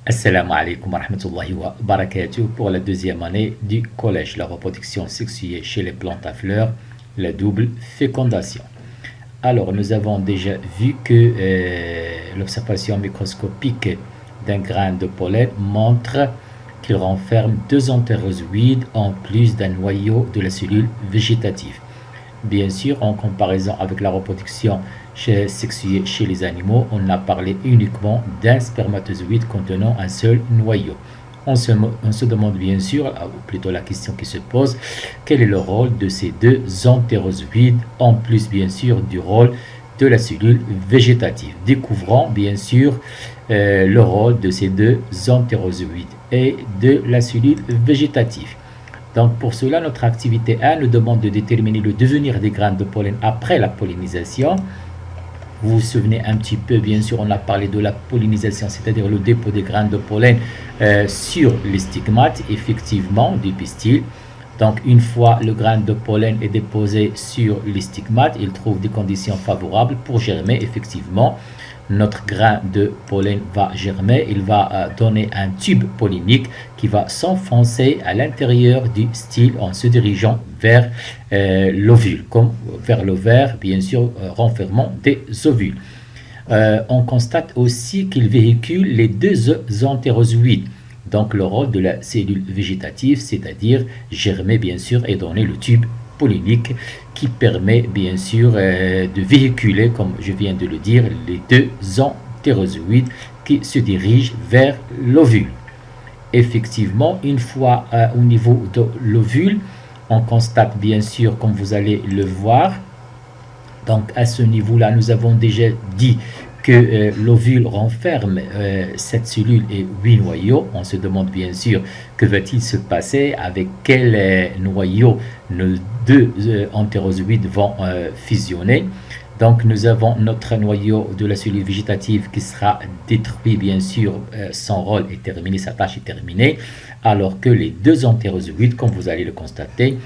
Assalamu alaikum wa rahmatullahi wa barakatuh. Pour la deuxième année du collège, la reproduction sexuée chez les plantes à fleurs, la double fécondation. Alors, nous avons déjà vu que l'observation microscopique d'un grain de pollen montre qu'il renferme deux entérozoïdes en plus d'un noyau de la cellule végétative. Bien sûr, en comparaison avec la reproduction sexuée chez les animaux, on a parlé uniquement d'un spermatozoïde contenant un seul noyau. On se demande bien sûr, ou plutôt la question qui se pose, quel est le rôle de ces deux entérozoïdes, en plus bien sûr du rôle de la cellule végétative. Découvrons bien sûr le rôle de ces deux entérozoïdes et de la cellule végétative. Donc pour cela, notre activité 1 nous demande de déterminer le devenir des graines de pollen après la pollinisation. Vous vous souvenez un petit peu, bien sûr, on a parlé de la pollinisation, c'est-à-dire le dépôt des graines de pollen sur les stigmates, effectivement, du pistil. Donc une fois le grain de pollen est déposé sur les stigmates, il trouve des conditions favorables pour germer, effectivement. Notre grain de pollen va germer, il va donner un tube pollinique qui va s'enfoncer à l'intérieur du style en se dirigeant vers l'ovule, comme vers l'ovaire, bien sûr, renfermant des ovules. On constate aussi qu'il véhicule les deux entérozoïdes, donc le rôle de la cellule végétative, c'est-à-dire germer, bien sûr, et donner le tube pollinique qui permet bien sûr de véhiculer, comme je viens de le dire, les deux entérozoïdes qui se dirigent vers l'ovule. Effectivement, une fois au niveau de l'ovule, on constate bien sûr, comme vous allez le voir, donc à ce niveau-là, nous avons déjà dit que l'ovule renferme cette cellule et 8 noyaux. On se demande bien sûr que va-t-il se passer, avec quel noyau nos deux entérozoïdes vont fusionner. Donc nous avons notre noyau de la cellule végétative qui sera détruit, bien sûr, son rôle est terminé, sa tâche est terminée, alors que les deux entérozoïdes, comme vous allez le constater,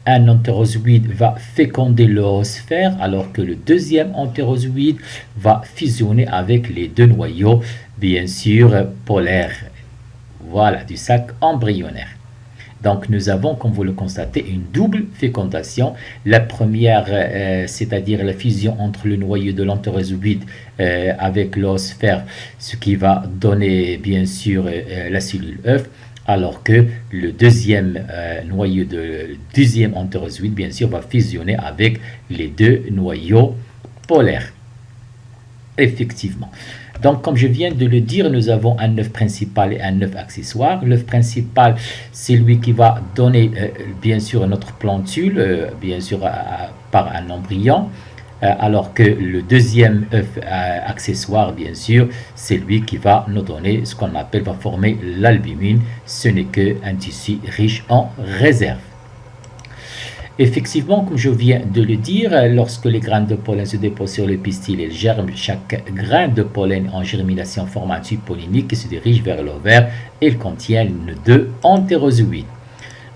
un entérozoïde va féconder l'oosphère, alors que le deuxième entérozoïde va fusionner avec les deux noyaux, bien sûr, polaires, voilà, du sac embryonnaire. Donc nous avons, comme vous le constatez, une double fécondation. La première, c'est-à-dire la fusion entre le noyau de l'entérozoïde avec l'oosphère, ce qui va donner, bien sûr, la cellule œuf, alors que le deuxième noyau de deuxième entérozoïde, bien sûr, va fusionner avec les deux noyaux polaires. Effectivement. Donc, comme je viens de le dire, nous avons un œuf principal et un œuf accessoire. L'œuf principal, c'est lui qui va donner, bien sûr, notre plantule, bien sûr, par un embryon. Alors que le deuxième œuf accessoire, bien sûr, c'est lui qui va nous donner ce qu'on appelle, va former l'albumine. Ce n'est qu'un tissu riche en réserve. Effectivement, comme je viens de le dire, lorsque les graines de pollen se déposent sur le pistil, elles germent. Chaque grain de pollen en germination forme un tube pollinique qui se dirige vers l'ovaire. Il contient deux entérozoïdes.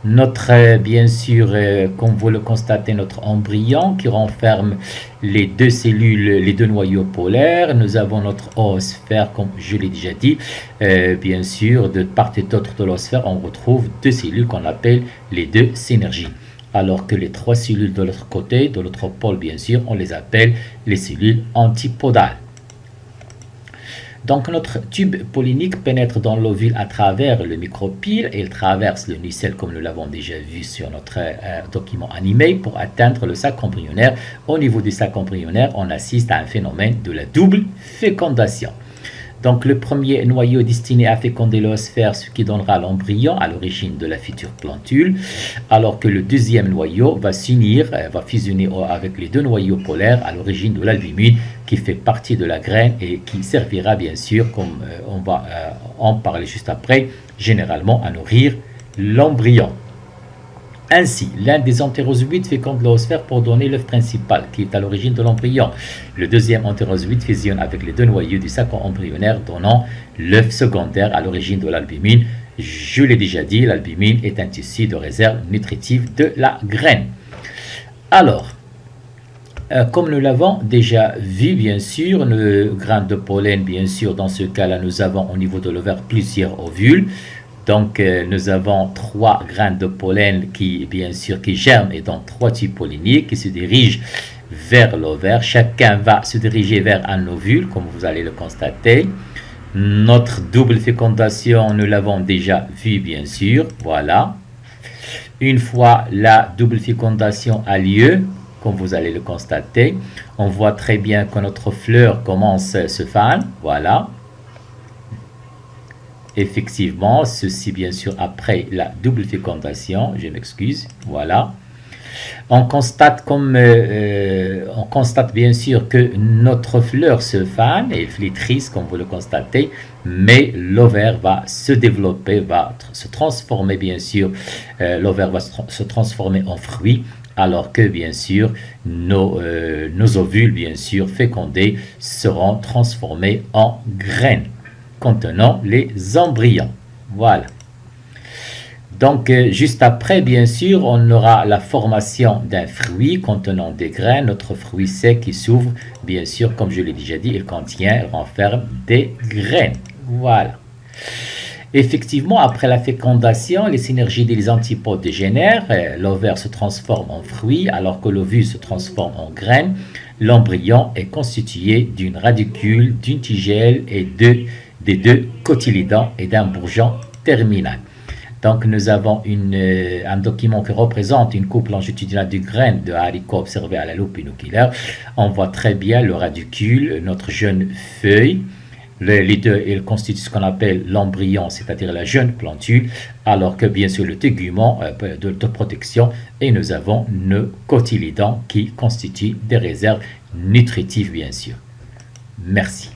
Notre, bien sûr, comme vous le constatez, notre embryon qui renferme les deux cellules, les deux noyaux polaires. Nous avons notre oosphère, comme je l'ai déjà dit. Bien sûr, de part et d'autre de l'oosphère, on retrouve deux cellules qu'on appelle les deux synergies. Alors que les trois cellules de l'autre côté, de l'autre pôle, bien sûr, on les appelle les cellules antipodales. Donc notre tube pollinique pénètre dans l'ovule à travers le micropyle et il traverse le nucelle, comme nous l'avons déjà vu sur notre document animé, pour atteindre le sac embryonnaire. Au niveau du sac embryonnaire, on assiste à un phénomène de la double fécondation. Donc le premier noyau destiné à féconder l'oosphère, ce qui donnera l'embryon à l'origine de la future plantule, alors que le deuxième noyau va s'unir, va fusionner avec les deux noyaux polaires à l'origine de l'albumine, qui fait partie de la graine et qui servira, bien sûr, comme on va en parler juste après, généralement à nourrir l'embryon. Ainsi, l'un des entérozoïdes féconde l'oosphère pour donner l'œuf principal, qui est à l'origine de l'embryon. Le deuxième entérozoïde fusionne avec les deux noyaux du sac embryonnaire, donnant l'œuf secondaire à l'origine de l'albumine. Je l'ai déjà dit, l'albumine est un tissu de réserve nutritive de la graine. Alors, Comme nous l'avons déjà vu, bien sûr, le grain de pollen, bien sûr, dans ce cas-là, nous avons au niveau de l'ovaire plusieurs ovules. Donc, nous avons 3 grains de pollen qui, bien sûr, qui germent et dans 3 tubes polliniques qui se dirigent vers l'ovaire. Chacun va se diriger vers un ovule, comme vous allez le constater. Notre double fécondation, nous l'avons déjà vu, bien sûr. Voilà. Une fois la double fécondation a lieu, comme vous allez le constater, on voit très bien que notre fleur commence à se faner. Voilà. Effectivement, ceci bien sûr après la double fécondation. Je m'excuse. Voilà. On constate bien sûr que notre fleur se fane et flétrisse, comme vous le constatez, mais l'ovaire va se développer, va se transformer bien sûr. L'ovaire va se transformer en fruit, alors que bien sûr nos ovules bien sûr fécondés seront transformés en graines contenant les embryons. Voilà. Donc, juste après, bien sûr, on aura la formation d'un fruit contenant des graines. Notre fruit sec qui s'ouvre, bien sûr, comme je l'ai déjà dit, il renferme des graines. Voilà. Effectivement, après la fécondation, les synergies des antipodes dégénèrent. L'ovaire se transforme en fruit, alors que l'ovule se transforme en graine. L'embryon est constitué d'une radicule, d'une tigelle et des 2 cotylédons et d'un bourgeon terminal. Donc, nous avons un document qui représente une coupe longitudinale du graine de haricot observée à la loupe binoculaire. On voit très bien le radicule, notre jeune feuille. Les 2, ils constituent ce qu'on appelle l'embryon, c'est-à-dire la jeune plantule, alors que bien sûr le tégument de protection, et nous avons nos cotylédons qui constituent des réserves nutritives, bien sûr. Merci.